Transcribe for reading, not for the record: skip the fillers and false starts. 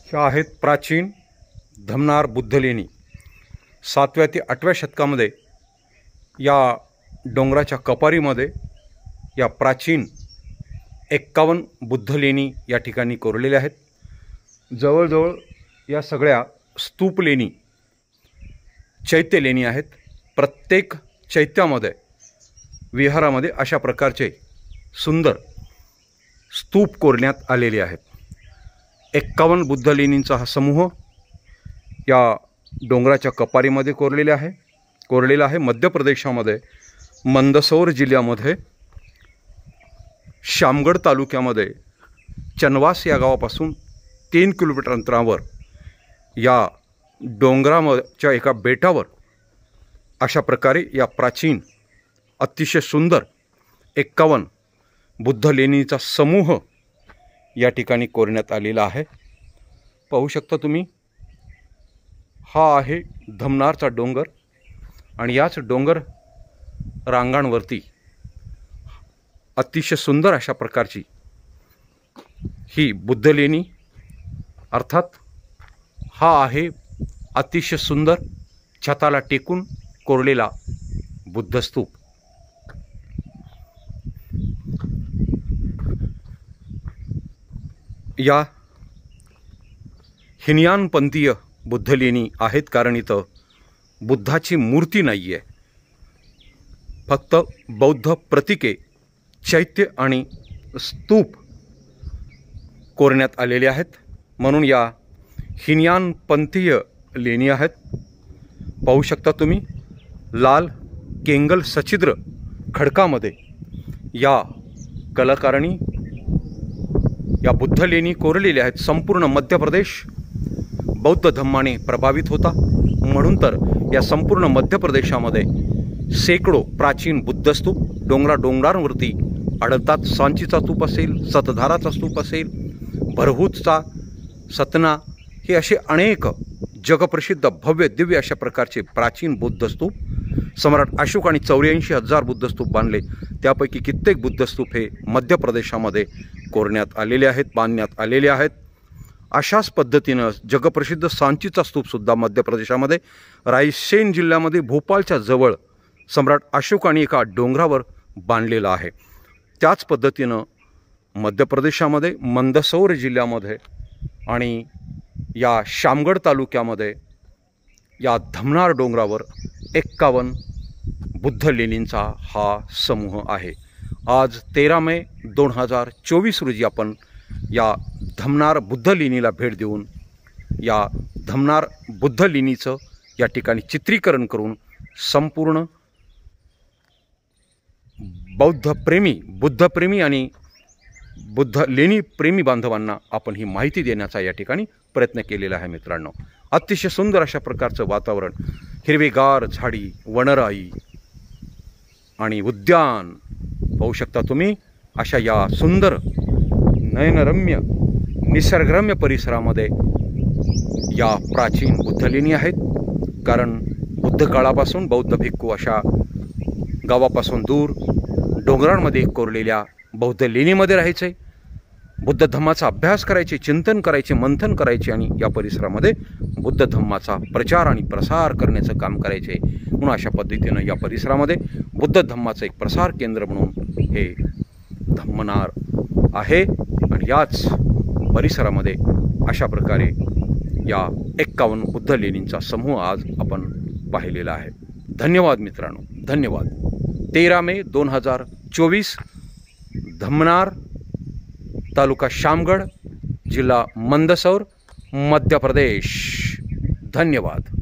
ह्या आहेत प्राचीन धमनार बुद्धलेणी। 7व्या ते 8व्या शतकामध्ये या डोंगराच्या कपारीमध्ये या प्राचीन 51 बुद्धलेणी या ठिकाणी कोरलेल्या आहेत। जवळजवळ या सगळ्या स्तूपलेणी चैत्यलेणी आहेत। प्रत्येक चैत्यामध्ये विहारामध्ये अशा प्रकारचे सुंदर स्तूप कोरण्यात आलेले आहेत। 51 बुद्धलेणींचा हा समूह या डोंगराच्या कपारीमध्ये कोरलेला आहे। मध्य प्रदेशामध्ये मंदसौर जिल्ह्यामध्ये शामगड तालुक्यामध्ये चनवास या गावापासून 3 किलोमीटर अंतरावर या डोंगराच्या एका बेटावर अशा प्रकारे या प्राचीन अतिशय सुंदर 51 बुद्धलेणीचा समूह या ठिकाणी कोरण्यात आलेला आहे। पाहू शकता तुम्ही, हा आहे धमनारचा डोंगर आणि याच डोंगर रांगांवरती अतिशय सुंदर अशा प्रकारची ही बुद्धलेणी, अर्थात हा आहे अतिशय सुंदर छताला टेकून कोरलेला बुद्धस्तूप। या हिनयानपंथीय बुद्धलेणी आहेत, कारण इथं बुद्धाची मूर्ती नाही आहे, फक्त बौद्ध प्रतीके, चैत्य आणि स्तूप कोरण्यात आलेले आहेत, म्हणून या हिनयानपंथीय लेणी आहेत। पाहू शकता तुम्ही, लाल केंगल सचिद्र खडकामध्ये या कलाकारांनी या बुद्धलेणी कोरलेल्या आहेत। संपूर्ण मध्य प्रदेश बौद्ध धम्माने प्रभावित होता, म्हणून तर या संपूर्ण मध्य प्रदेशामध्ये शेकडो प्राचीन बुद्धस्तूप डोंगरांवरती आढळतात। सांचीचा स्तूप असेल, सतधाराचा स्तूप असेल, भरहूतचा, सतना, हे असे अनेक जगप्रसिद्ध भव्य दिव्य अशा प्रकारचे प्राचीन बुद्धस्तूप सम्राट अशोकाने 84,000 बुद्धस्तूप बांधले। त्यापैकी कित्येक बुद्धस्तूप हे मध्य प्रदेशामध्ये कोरण्यात आलेले आहेत, बांधण्यात आलेले आहेत। अशाच पद्धतीनं जगप्रसिद्ध सांचीचा स्तूपसुद्धा मध्य प्रदेशामध्ये रायसेन जिल्ह्यामध्ये भोपाळच्या जवळ सम्राट अशोकाने एका डोंगरावर बांधलेला आहे। त्याच पद्धतीनं मध्य प्रदेशामध्ये मंदसौर जिल्ह्यामध्ये आणि या शामगड तालुक्यामध्ये या धमनार डोंगरावर 51 बुद्धलेणींचा हा समूह आहे। आज 13 मे 2024 रोजी आपण या धमनार बुद्धलेणीला भेट देऊन या धमनार बुद्धलेणीचं या ठिकाणी चित्रीकरण करून संपूर्ण बुद्धप्रेमी आणि बुद्धलेणी प्रेमी बांधवांना आपण ही माहिती देण्याचा या ठिकाणी प्रयत्न केलेला आहे। मित्रांनो, अतिशय सुंदर अशा प्रकारचं वातावरण, हिरवेगार झाडी, वनराई आणि उद्यान पाहू शकता तुम्ही। अशा या सुंदर नयनरम्य निसर्गरम्य परिसरामध्ये या प्राचीन बुद्धलेणी आहेत, कारण बुद्ध काळापासून बौद्ध भिक्खू अशा गावापासून दूर डोंगरांमध्ये कोरलेल्या बौद्ध लेणीमध्ये राहायचे, बुद्ध धम्माचा अभ्यास करायचे, चिंतन करायचे, मंथन करायचे आणि या परिसरामध्ये बुद्ध धम्माचा प्रचार आणि प्रसार करण्याचं काम करायचे। म्हणून अशा पद्धतीनं या परिसरामध्ये बुद्ध धम्माचं एक प्रसार केंद्र म्हणून हे धम्मनार आहे आणि याच परिसरामध्ये अशा प्रकारे या 51 बुद्धलेणींचा समूह आज आपण पाहिलेला आहे। धन्यवाद मित्रांनो, धन्यवाद। 13 मे 2024 धमनार, तालुका शामगड, जिल्हा मंदसौर, मध्य प्रदेश। धन्यवाद।